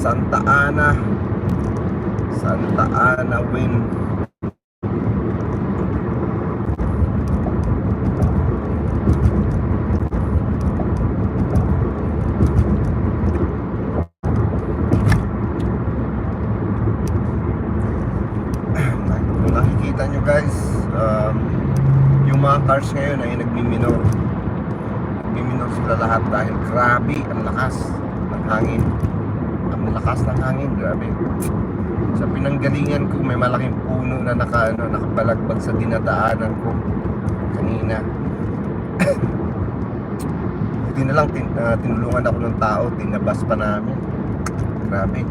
Santa Ana. Santa Ana Win. Nakikita nyo guys, yung mga cars ngayon ay nagmiminor sila lahat dahil grabe ang lakas ng hangin. Ang lakas ng hangin, grabe. Sa pinanggalingan ko may malaking puno na nakabalagbag sa dinadaanan ko kanina. Buti na lang tinulungan ako ng tao, tinabas pa namin. Grabe.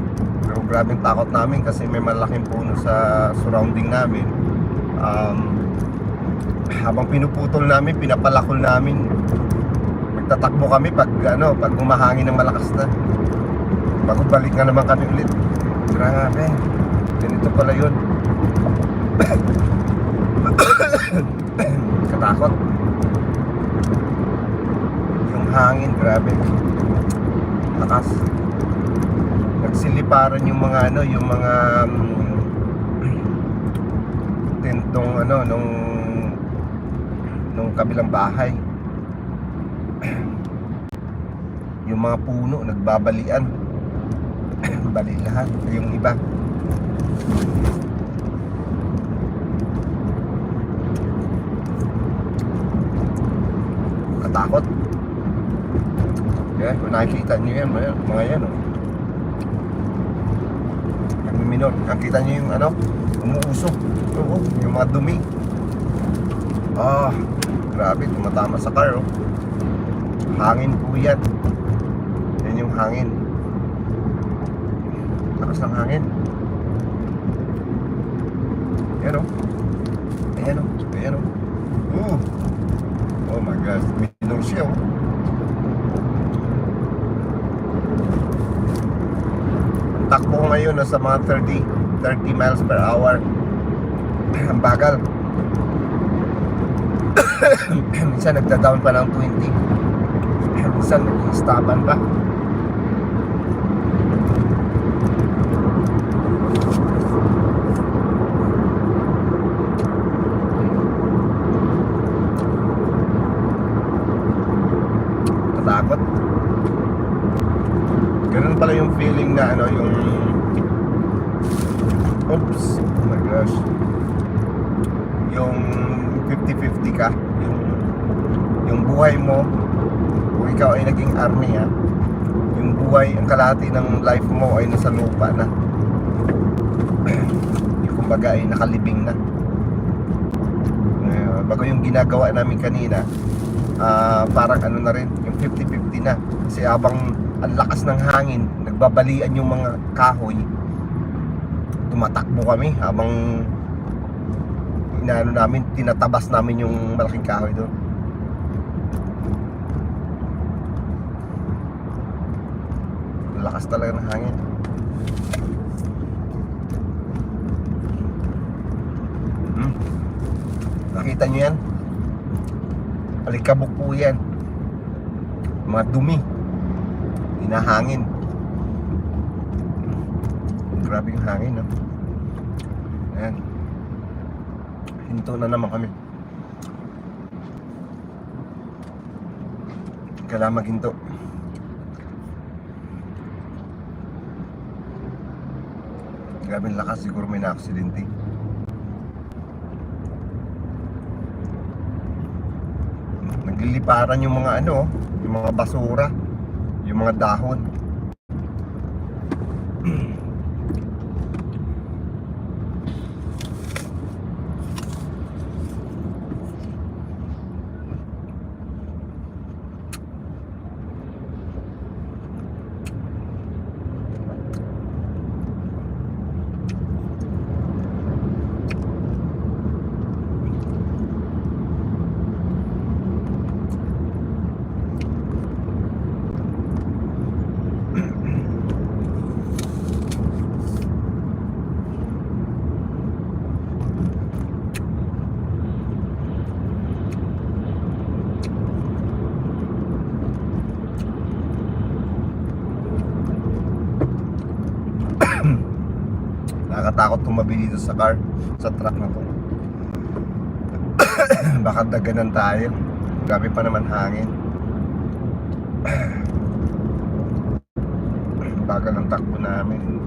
Pero grabe ang takot namin kasi may malaking puno sa surrounding namin. Habang pinuputol namin, pinapalakol namin. Magtatakbo kami pag humahangin ng malakas na. Bago balik nga naman kami ulit. Grabe. Ganito pala yun. Katakot. Yung hangin, grabe. Lakas. Nagsiliparan yung mga tentong nung kabilang bahay. Yung mga puno nagbabalian. Bali lahat yung iba. Katakot. Yeah, kung nakikita nyo yan, mga yan nagmiminor. Nakikita nyo yung umuusok. Yung mga dumi. Grabe, tumatama sa car. Hangin po yan. Yan yung hangin. Lakas ng hangin. Ayan o. Oh my gosh, minor siya Takbo ko ngayon nasa mga 30 miles per hour. Ang bagal. Minsan nagda-down pa ng 20. Minsan nag-stopan pa. Katakot. Ganun pala yung feeling na yung oops, oh my gosh, yung 50-50 ka, yung buhay mo kung ikaw ay naging army yung buhay, ang kalahati ng life mo ay nasa lupa na. Yung kumbaga ay nakalibing na. Bago yung ginagawa namin kanina, parang na rin, yung 50-50 na. Kasi habang ang lakas ng hangin, nagbabalian yung mga kahoy, tumatakbo kami habang tinatabas namin yung malaking kahoy doon. Lakas talaga ng hangin. Nakita nyo yan? Alikabok po yan. Mga dumi, hinahangin. Grabe yung hangin, no? Ayan. Hinto na naman kami. Kailangan maghinto. Grabe yung lakas, siguro may na-aksidente. Nagliliparan yung mga yung mga basura, yung mga dahon. Nakakatakot tumabi dito sa truck na to. Baka daganan tayo. Grabe pa naman hangin. Bagal ang takbo namin.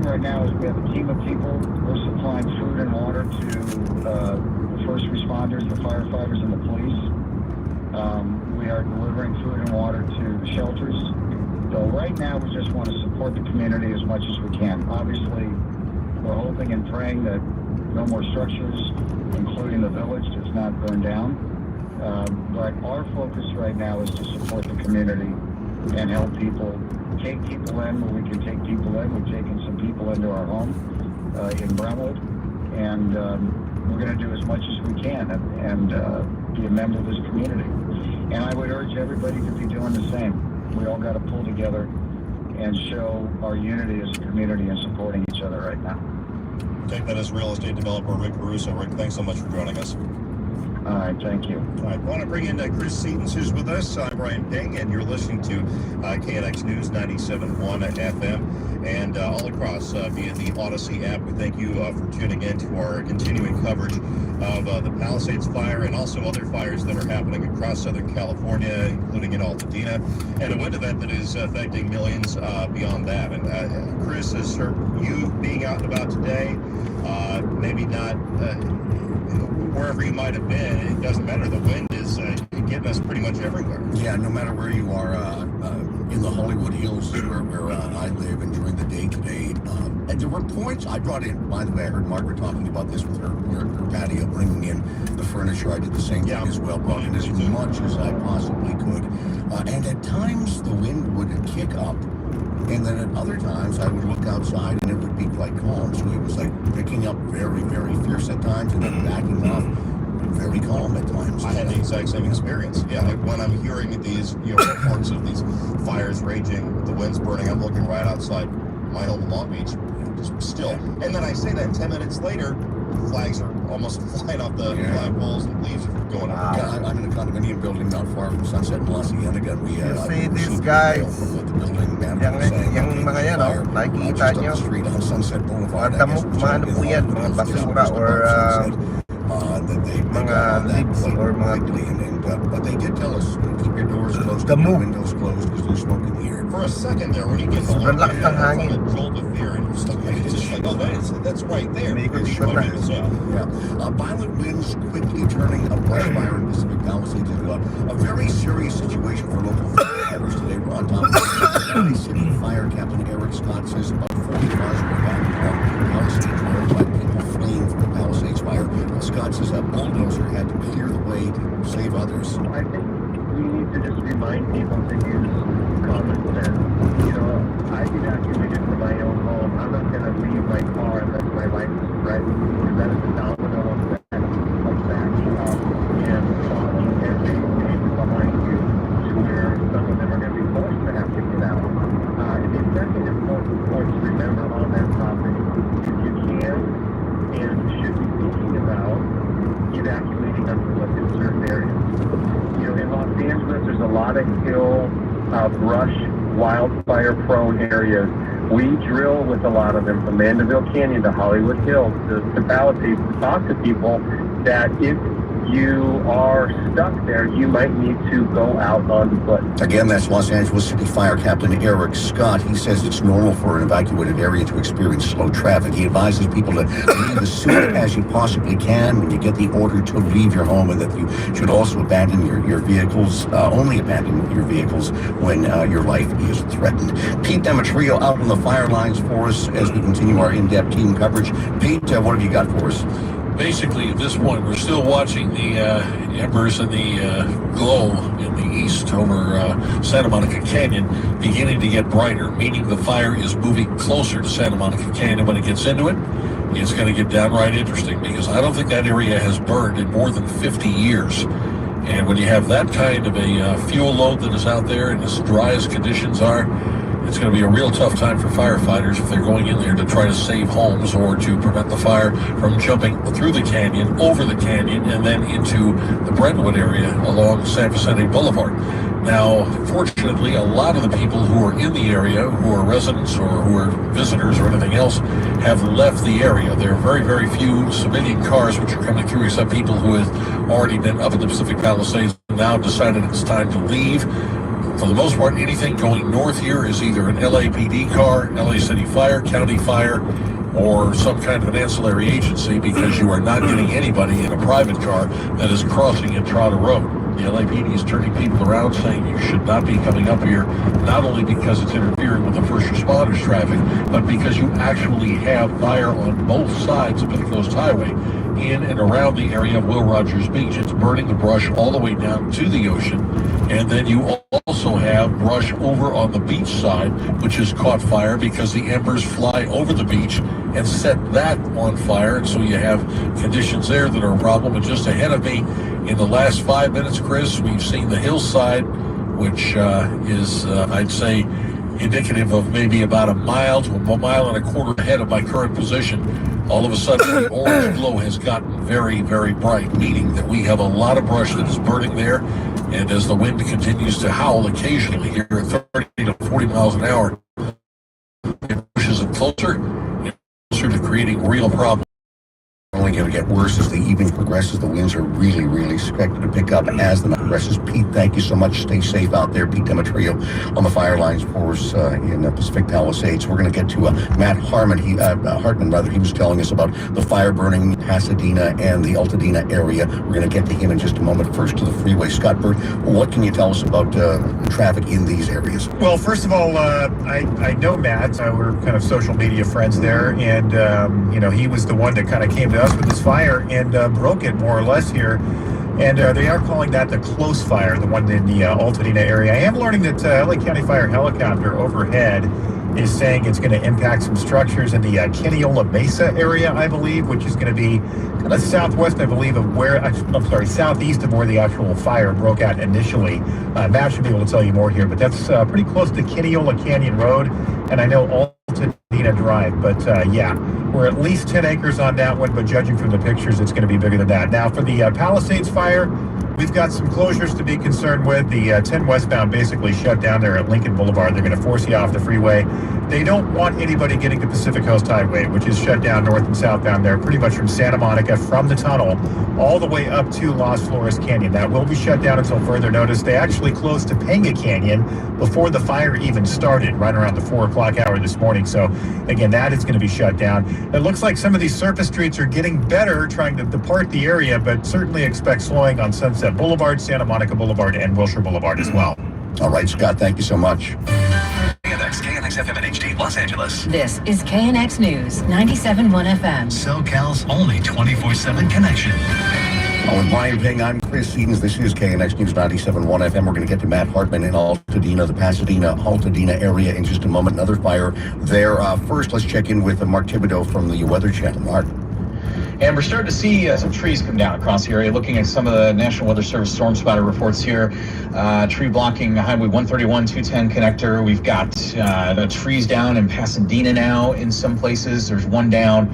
Right now is we have a team of people. We're supplying food and water to the first responders, the firefighters, and the police. We are delivering food and water to the shelters. So right now we just want to support the community as much as we can. Obviously, we're hoping and praying that no more structures, including the village, does not burn down. But our focus right now is to support the community and help people, take people in where we can take people in. We've taken some people into our home in Brentwood, and we're going to do as much as we can and be a member of this community. And I would urge everybody to be doing the same. We all got to pull together and show our unity as a community and supporting each other right now. Take that as real estate developer Rick Caruso. Rick, thanks so much for joining us. All right, thank you. All right, I want to bring in Chris Seatons, who's with us. I'm Brian Ping, and you're listening to KNX News 97.1 FM and all across via the Odyssey app. We thank you for tuning in to our continuing coverage of the Palisades fire and also other fires that are happening across Southern California, including in Altadena, and a wind event that is affecting millions beyond that. And Chris, as you being out and about today, maybe not wherever you might have been, it doesn't matter. The wind is getting us pretty much everywhere. Yeah, no matter where you are, in the Hollywood Hills is where I live, and during the day today, and there were points I brought in. By the way, I heard Margaret talking about this with her patio, bringing in the furniture. I did the same thing as well, brought in as much as I possibly could. And at times the wind would kick up, and then at other times I would look outside and it would be quite calm. So it was like picking up very, very fierce at times and then backing off very calm at times. I had the exact same experience. Yeah, like when I'm hearing these reports of these fires raging, the wind's burning, I'm looking right outside my home in Long Beach, just still. And then I say that 10 minutes later, flags are almost flying off the flagpoles and leaves are going up. Yeah, I'm in a condominium building not far from Sunset and La Cienega. We you see these guys, yung mga yan, nakikita nyo, maano po yan, mga basura or mga leaves or mga but they did tell us keep your doors closed, the move, windows closed because there's smoke in the air. For a second there, when you get the sobrang lakas ng hangin, a jolt of fear and you're stuck, it's just like, oh, that's right there. Violent winds quickly turning a brush fire in Pacific Palisades into a very serious situation for local firefighters today. We're on top of the city fire captain Eric Scott says about 40 cars were back Palisades road by people fleeing from the Palisades fire. Scott says a bulldozer had to clear the way to save others. I think we need to just remind people to use common sense. I evacuated from my own home. I'm not going to leave my car unless my life is threatened, because that is a domino effect of that. And following every neighbor behind you to where some of them are going to be forced to have to get out. And the second important point hill, brush, wildfire-prone areas. We drill with a lot of them from Mandeville Canyon to Hollywood Hills to Palisades to talk to people that if you are stuck there, you might need to go out on foot. Again, that's Los Angeles City Fire Captain Eric Scott. He says it's normal for an evacuated area to experience slow traffic. He advises people to leave as soon as you possibly can when you get the order to leave your home, and that you should also abandon your vehicles, only abandon your vehicles when your life is threatened. Pete Demetrio out on the fire lines for us as we continue our in-depth team coverage. Pete, what have you got for us? Basically, at this point, we're still watching the embers and the glow in the east over Santa Monica Canyon beginning to get brighter, meaning the fire is moving closer to Santa Monica Canyon. When it gets into it, it's going to get downright interesting, because I don't think that area has burned in more than 50 years. And when you have that kind of a fuel load that is out there, and as dry as conditions are, it's going to be a real tough time for firefighters if they're going in there to try to save homes or to prevent the fire from jumping through the canyon, over the canyon, and then into the Brentwood area along San Vicente Boulevard. Now, fortunately, a lot of the people who are in the area, who are residents or who are visitors or anything else, have left the area. There are very, very few civilian cars which are coming through, except people who have already been up in the Pacific Palisades and now decided it's time to leave. For the most part, anything going north here is either an LAPD car, LA City Fire, County Fire, or some kind of an ancillary agency, because you are not getting anybody in a private car that is crossing Entrada Road. The LAPD is turning people around, saying you should not be coming up here, not only because it's interfering with the first responders traffic, but because you actually have fire on both sides of the Coast Highway in and around the area of Will Rogers Beach. It's burning the brush all the way down to the ocean. And then you also have brush over on the beach side, which has caught fire because the embers fly over the beach and set that on fire. And so you have conditions there that are a problem. And just ahead of me, in the last 5 minutes, Chris, we've seen the hillside, which is, I'd say, indicative of maybe about a mile to a mile and a quarter ahead of my current position. All of a sudden, the orange glow has gotten very, very bright, meaning that we have a lot of brush that is burning there. And as the wind continues to howl occasionally here at 30 to 40 miles an hour, it pushes it closer and closer to creating real problems. Only going to get worse as the evening progresses. The winds are really, really expected to pick up as the night progresses. Pete, thank you so much. Stay safe out there. Pete Demetrio on the fire lines for us in Pacific Palisades. We're going to get to Matt Hartman. He was telling us about the fire burning Pasadena and the Altadena area. We're going to get to him in just a moment. First to the freeway. Scott Burt, what can you tell us about traffic in these areas? Well, first of all, I know Matt. We're kind of social media friends there, and he was the one that kind of came to us with this fire and broke it more or less here. And they are calling that the close fire, the one in the Altadena area. I am learning that LA County Fire helicopter overhead is saying it's going to impact some structures in the Kenneola Mesa area, I believe, which is going to be kind of southwest, I believe, of southeast of where the actual fire broke out initially. Matt should be able to tell you more here, but that's pretty close to Kenneola Canyon Road, and I know Altadena Drive, but yeah, we're at least 10 acres on that one, but judging from the pictures, it's going to be bigger than that. Now, for the Palisades fire, we've got some closures to be concerned with. The 10 westbound basically shut down there at Lincoln Boulevard. They're going to force you off the freeway. They don't want anybody getting to Pacific Coast Highway, which is shut down north and southbound there, pretty much from Santa Monica, from the tunnel, all the way up to Las Flores Canyon. That will be shut down until further notice. They actually closed Topanga Canyon before the fire even started, right around the 4 o'clock hour this morning. So, again, that is going to be shut down. It looks like some of these surface streets are getting better, trying to depart the area, but certainly expect slowing on Sunset Boulevard, Santa Monica Boulevard, and Wilshire Boulevard as well. All right, Scott, thank you so much. KNX FM and HD, Los Angeles. This is KNX News, 97.1 FM. SoCal's only 24/7 connection. With Brian Ping, I'm Chris Edens. This is KNX News 97.1 FM. We're going to get to Matt Hartman in Altadena, the Pasadena-Altadena area in just a moment. Another fire there. First, let's check in with Mark Thibodeau from the Weather Channel. Mark. And we're starting to see some trees come down across the area. Looking at some of the National Weather Service storm spotter reports here, tree blocking Highway 131, 210 connector. We've got the trees down in Pasadena now in some places. There's one down,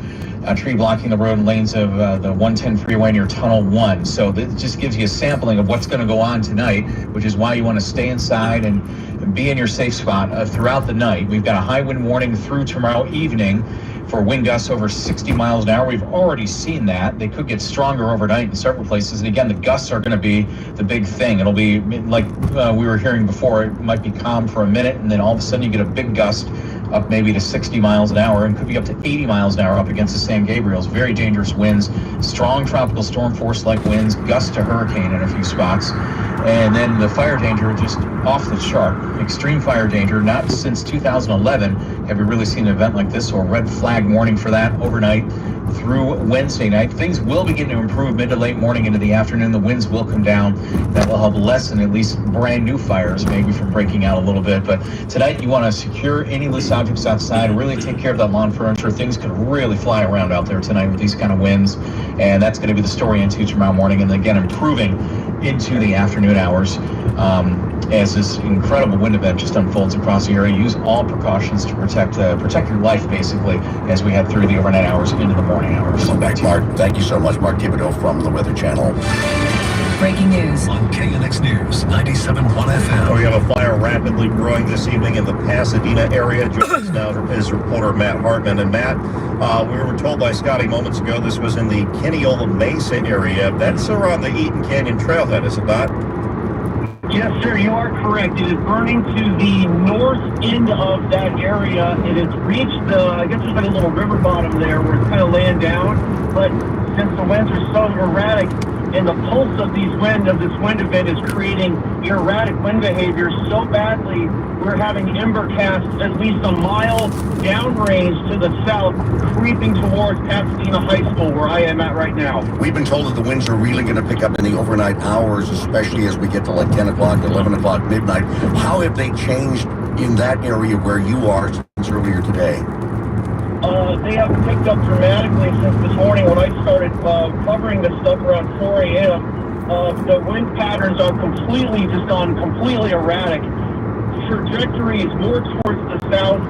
tree blocking the road and lanes of the 110 freeway near Tunnel 1. So this just gives you a sampling of what's going to go on tonight, which is why you want to stay inside and be in your safe spot throughout the night. We've got a high wind warning through tomorrow evening for wind gusts over 60 miles an hour. We've already seen that. They could get stronger overnight in several places. And again, the gusts are going to be the big thing. It'll be like we were hearing before. It might be calm for a minute, and then all of a sudden you get a big gust up maybe to 60 miles an hour, and could be up to 80 miles an hour up against the San Gabriels. Very dangerous winds, strong tropical storm force-like winds, gusts to hurricane in a few spots. And then the fire danger just off the chart. Extreme fire danger. Not since 2011 have we really seen an event like this, so a red flag warning for that overnight through Wednesday night. Things will begin to improve mid to late morning into the afternoon. The winds will come down. That will help lessen at least brand new fires maybe from breaking out a little bit. But tonight you want to secure any loose objects outside, really take care of that lawn furniture. Things could really fly around out there tonight with these kind of winds, and that's going to be the story into tomorrow morning, and again improving into the afternoon hours as this incredible wind event just unfolds across the area. Use all precautions to protect your life, basically, as we head through the overnight hours into the morning hours. Back, Mark. Thank you so much, Mark Thibodeau from the Weather Channel. Breaking news On KNX News 97.1 FM. We have a fire rapidly growing this evening in the Pasadena area. Joining us now is reporter Matt Hartman. And Matt, we were told by Scotty moments ago this was in the Kenneola Mesa area. That's around the Eaton Canyon trailhead, is it not? Yes, sir, you are correct. It is burning to the north end of that area. It has reached I guess there's like a little river bottom there where it's kind of laying down. But since the winds are so erratic, and the pulse of this wind event is creating erratic wind behavior so badly, we're having ember casts at least a mile downrange to the south, creeping towards Pasadena High School, where I am at right now. We've been told that the winds are really going to pick up in the overnight hours, especially as we get to like 10 o'clock, 11 o'clock, midnight. How have they changed in that area where you are since earlier today? They have picked up dramatically since this morning when I started covering this stuff around 4 a.m. The wind patterns are completely erratic. Trajectory is more towards the south,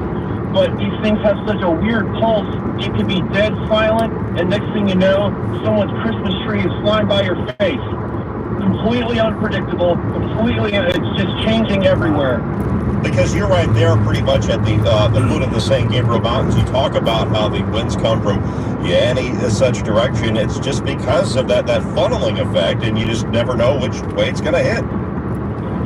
but these things have such a weird pulse. It could be dead silent, and next thing you know, someone's Christmas tree is flying by your face. Completely unpredictable, it's just changing everywhere. Because you're right there pretty much at the foot of the San Gabriel Mountains. You talk about how the winds come from any such direction. It's just because of that funneling effect, and you just never know which way it's going to hit.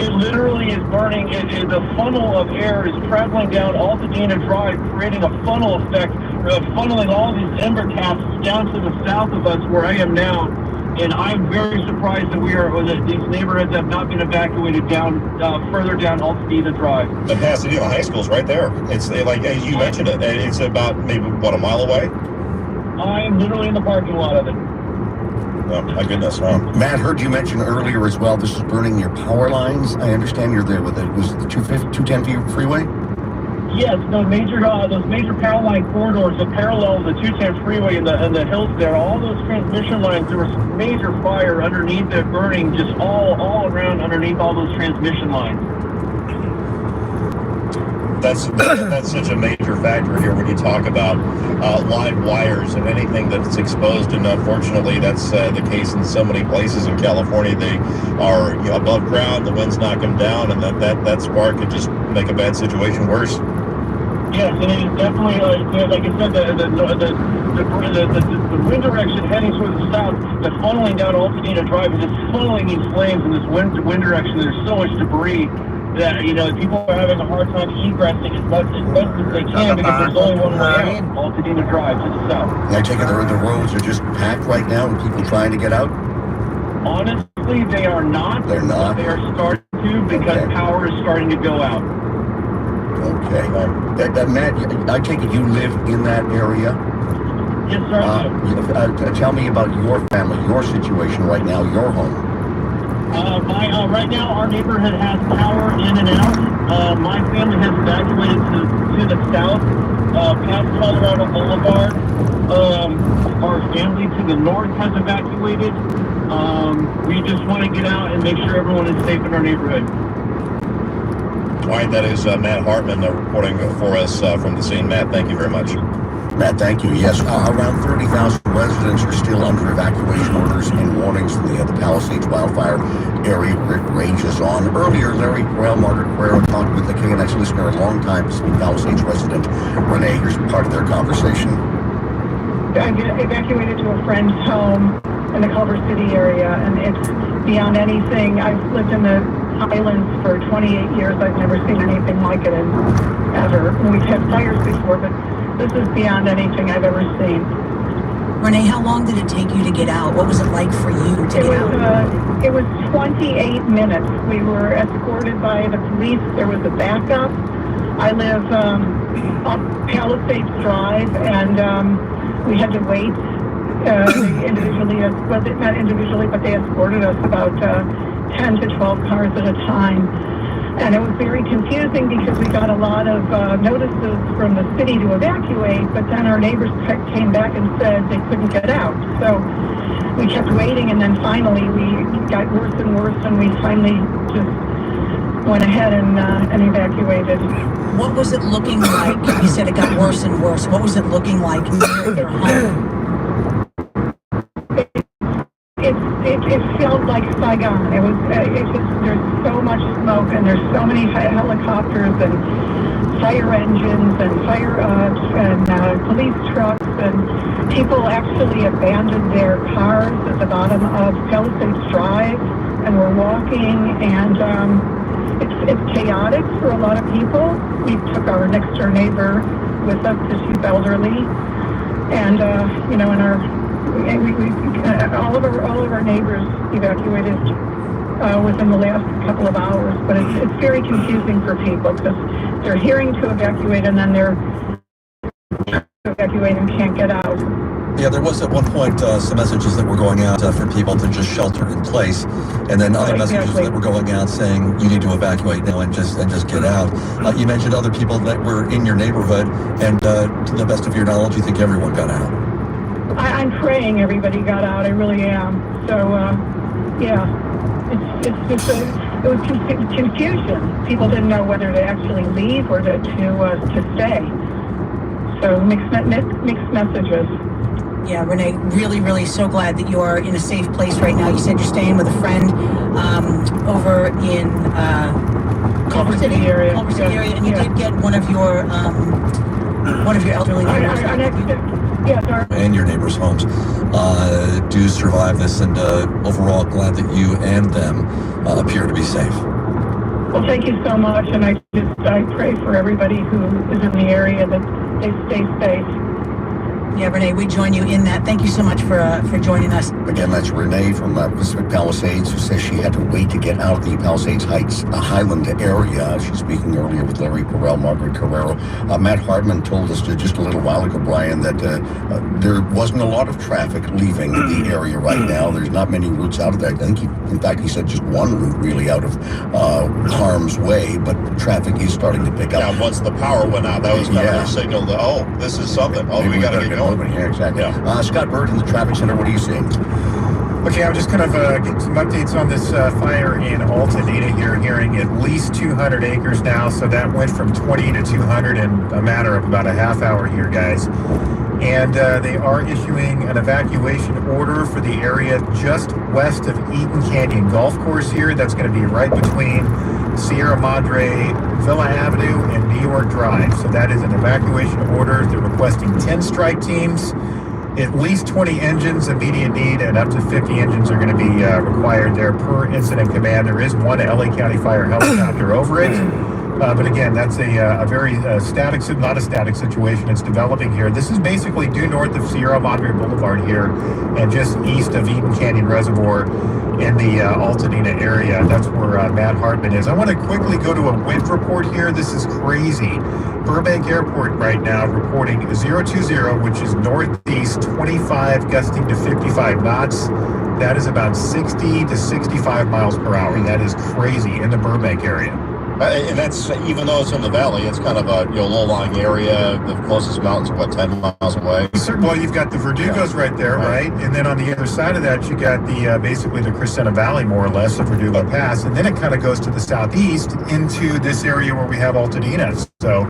It literally is burning. The funnel of air is traveling down Altadena Drive, creating a funnel effect, funneling all these ember caps down to the south of us where I am now. And I'm very surprised that these neighborhoods have not been evacuated down further down Altadena Drive. The Pasadena High School's right there. It's like, as you mentioned it, it's about maybe, a mile away? I'm literally in the parking lot of it. Oh, my goodness. Wow. Matt, heard you mention earlier as well, this is burning your power lines. I understand you're there with was it the 210 freeway? Yes, those major power line corridors that parallel the 210 freeway and the hills there, all those transmission lines, there was major fire underneath it burning just all around underneath all those transmission lines. That's such a major factor here when you talk about live wires and anything that's exposed, and unfortunately that's the case in so many places in California. They are above ground, the winds knock them down, and that spark could just make a bad situation worse. Yes, and it is definitely, like I said, the wind direction heading towards the south, the funneling down Altadena Drive is just funneling these flames in this wind direction. There's so much debris that, people are having a hard time egressing as best as they can because there's only one way out, Altadena Drive to the south. I take it the roads are just packed right now and people trying to get out? Honestly, they are not. They're not? They are starting to because power is starting to go out. Okay. Matt, I take it you live in that area? Yes, sir. Tell me about your family, your situation right now, your home. Right now, our neighborhood has power in and out. My family has evacuated to the south, past Colorado Boulevard. Our family to the north has evacuated. We just want to get out and make sure everyone is safe in our neighborhood. All right, that is Matt Hartman reporting for us from the scene. Matt, thank you very much. Matt, thank you. Yes, around 30,000 residents are still under evacuation orders and warnings from the Palisades wildfire area where it rages on. Earlier, Larry Perel, Margaret Carrero talked with the KNX listener, a longtime Pacific Palisades resident, Renee. Here's part of their conversation. I get evacuated to a friend's home in the Culver City area, and it's beyond anything. I've lived in the Highlands for 28 years. I've never seen anything like it ever. We've had fires before, but this is beyond anything I've ever seen. Renee, how long did it take you to get out? What was it like for you to get out? It was 28 minutes. We were escorted by the police. There was a backup. I live up Palisades Drive, and we had to wait individually, well, not individually, but they escorted us about 10 to 12 cars at a time. And it was very confusing because we got a lot of notices from the city to evacuate, but then our neighbors came back and said they couldn't get out. So we kept waiting, and then finally we got worse and worse, and we finally just went ahead and evacuated. What was it looking like? You said it got worse and worse. What was it looking like near your home? It felt like Saigon. There's so much smoke, and there's so many helicopters and fire engines and police trucks, and people actually abandoned their cars at the bottom of Palisades Drive and were walking, and it's chaotic for a lot of people. We took our next door neighbor with us because she's elderly, and all of our neighbors evacuated within the last couple of hours, but it's very confusing for people because they're hearing to evacuate and then they're evacuate and can't get out. Yeah, there was at one point some messages that were going out for people to just shelter in place, and then other messages that were going out saying you need to evacuate now and just get out. You mentioned other people that were in your neighborhood, and to the best of your knowledge, you think everyone got out? I'm praying everybody got out. I really am. So, yeah, it was confusion. People didn't know whether to actually leave or to stay. So mixed messages. Yeah, Renee, really, really so glad that you are in a safe place right now. You said you're staying with a friend over in Culver City area, and you did get one of your elderly neighbors. And your neighbors' homes do survive this, and overall glad that you and them appear to be safe. Well, thank you so much, and I pray for everybody who is in the area that they stay safe. Yeah, Renee, we join you in that. Thank you so much for joining us. Again, that's Renee from Pacific Palisades, who says she had to wait to get out of the Palisades Heights Highland area. She's speaking earlier with Larry Perel, Margaret Carrero. Matt Hartman told us just a little while ago, Brian, that there wasn't a lot of traffic leaving the area right now. There's not many routes out of there. I think, in fact, he said just one route really out of harm's way, but traffic is starting to pick up. Yeah, once the power went out, that was kind of a signal that, oh, this is something. Oh, we got to get going. Yeah, exactly. Yeah. Scott Bird in the traffic center, what are you seeing? Okay, I'm just kind of getting some updates on this fire in Altadena here, hearing at least 200 acres now, so that went from 20 to 200 in a matter of about a half hour here, guys. And they are issuing an evacuation order for the area just west of Eaton Canyon Golf Course here. That's going to be right between Sierra Madre, Villa Avenue, and New York Drive. So that is an evacuation order. They're requesting 10 strike teams, at least 20 engines, immediate need, and up to 50 engines are going to be required there per incident command. There is one LA County Fire helicopter over it. But again, that's a very not a static situation. It's developing here. This is basically due north of Sierra Madre Boulevard here and just east of Eaton Canyon Reservoir in the Altadena area. That's where Matt Hartman is. I want to quickly go to a wind report here. This is crazy. Burbank Airport right now reporting 020, which is northeast 25 gusting to 55 knots. That is about 60 to 65 miles per hour. That is crazy in the Burbank area. And that's, even though it's in the valley, it's kind of a low-lying area. The closest mountains are, what, 10 miles away? Well, you've got the Verdugos right there, right? And then on the other side of that, you got the basically the Crescenta Valley, more or less, the Verdugo Pass. And then it kind of goes to the southeast into this area where we have Altadena. So